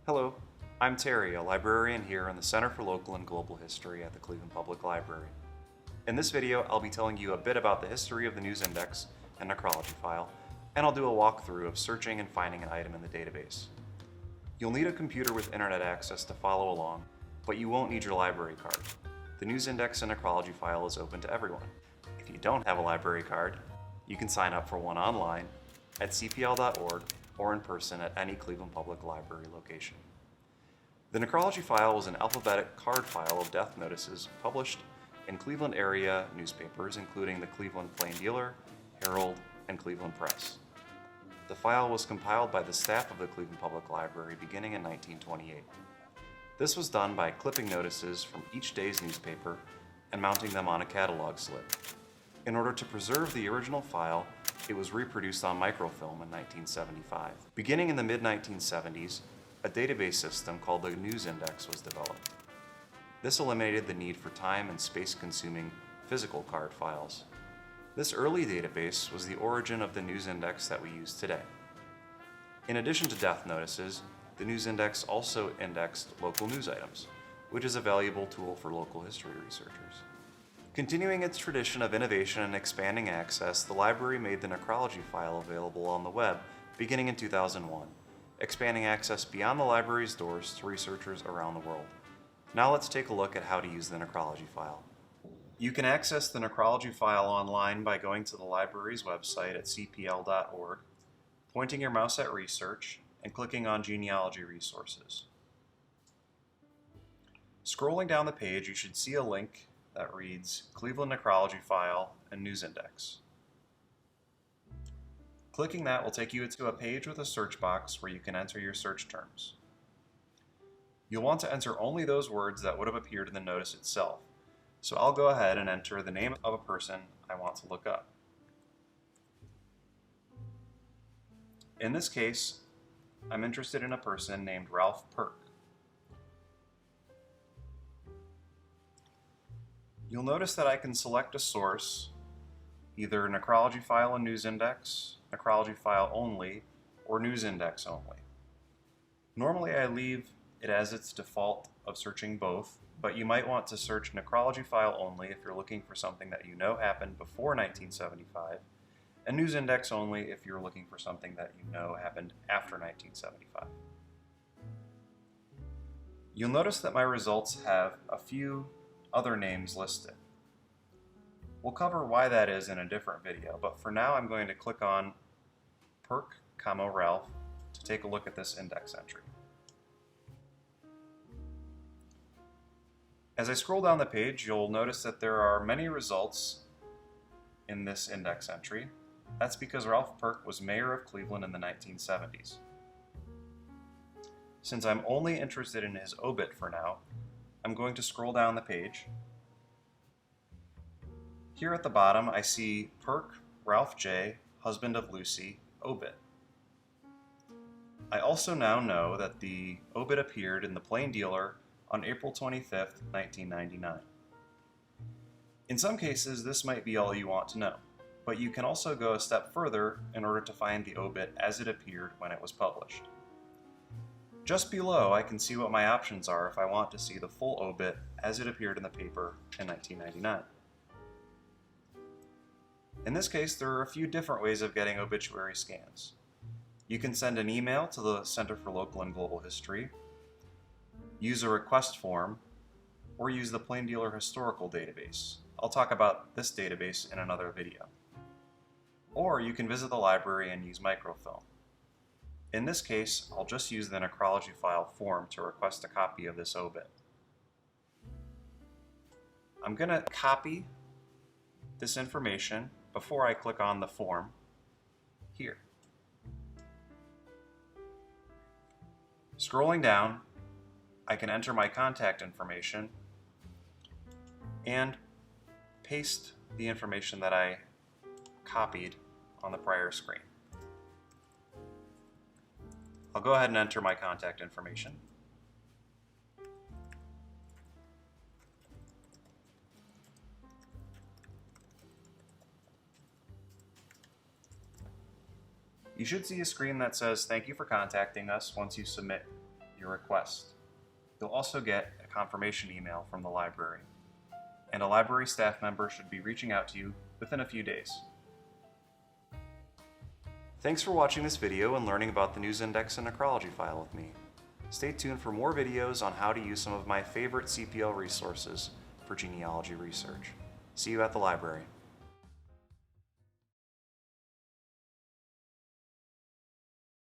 Hello, I'm Terry, a librarian here in the Center for Local and Global History at the Cleveland Public Library. In this video, I'll be telling you a bit about the history of the news index and necrology file, and I'll do a walkthrough of searching and finding an item in the database. You'll need a computer with internet access to follow along, but you won't need your library card. The news index and necrology file is open to everyone. If you don't have a library card, you can sign up for one online at cpl.org or in person at any Cleveland Public Library location. The necrology file was an alphabetic card file of death notices published in Cleveland area newspapers, including the Cleveland Plain Dealer, Herald, and Cleveland Press. The file was compiled by the staff of the Cleveland Public Library beginning in 1928. This was done by clipping notices from each day's newspaper and mounting them on a catalog slip. In order to preserve the original file, it was reproduced on microfilm in 1975. Beginning in the mid-1970s, a database system called the News Index was developed. This eliminated the need for time and space-consuming physical card files. This early database was the origin of the News Index that we use today. In addition to death notices, the News Index also indexed local news items, which is a valuable tool for local history researchers. Continuing its tradition of innovation and expanding access, the library made the necrology file available on the web beginning in 2001, expanding access beyond the library's doors to researchers around the world. Now let's take a look at how to use the necrology file. You can access the necrology file online by going to the library's website at cpl.org, pointing your mouse at Research, and clicking on Genealogy Resources. Scrolling down the page, you should see a link that reads Cleveland Necrology File and News Index. Clicking that will take you to a page with a search box where you can enter your search terms. You'll want to enter only those words that would have appeared in the notice itself. So I'll go ahead and enter the name of a person I want to look up. In this case, I'm interested in a person named Ralph Perk. You'll notice that I can select a source, either necrology file and news index, necrology file only, or news index only. Normally I leave it as its default of searching both, but you might want to search necrology file only if you're looking for something that you know happened before 1975, and news index only if you're looking for something that you know happened after 1975. You'll notice that my results have a few other names listed. We'll cover why that is in a different video, but for now I'm going to click on Perk, Ralph to take a look at this index entry. As I scroll down the page, you'll notice that there are many results in this index entry. That's because Ralph Perk was mayor of Cleveland in the 1970s. Since I'm only interested in his obit for now, I'm going to scroll down the page. Here at the bottom, I see Perk, Ralph J., husband of Lucy, obit. I also now know that the obit appeared in the Plain Dealer on April 25th, 1999. In some cases, this might be all you want to know, but you can also go a step further in order to find the obit as it appeared when it was published. Just below, I can see what my options are if I want to see the full obit as it appeared in the paper in 1999. In this case, there are a few different ways of getting obituary scans. You can send an email to the Center for Local and Global History, use a request form, or use the Plain Dealer Historical Database. I'll talk about this database in another video. Or you can visit the library and use microfilm. In this case, I'll just use the necrology file form to request a copy of this obit. I'm going to copy this information before I click on the form here. Scrolling down, I can enter my contact information and paste the information that I copied on the prior screen. I'll go ahead and enter my contact information. You should see a screen that says, "Thank you for contacting us," once you submit your request. You'll also get a confirmation email from the library, and a library staff member should be reaching out to you within a few days. Thanks for watching this video and learning about the News Index and Necrology file with me. Stay tuned for more videos on how to use some of my favorite CPL resources for genealogy research. See you at the library.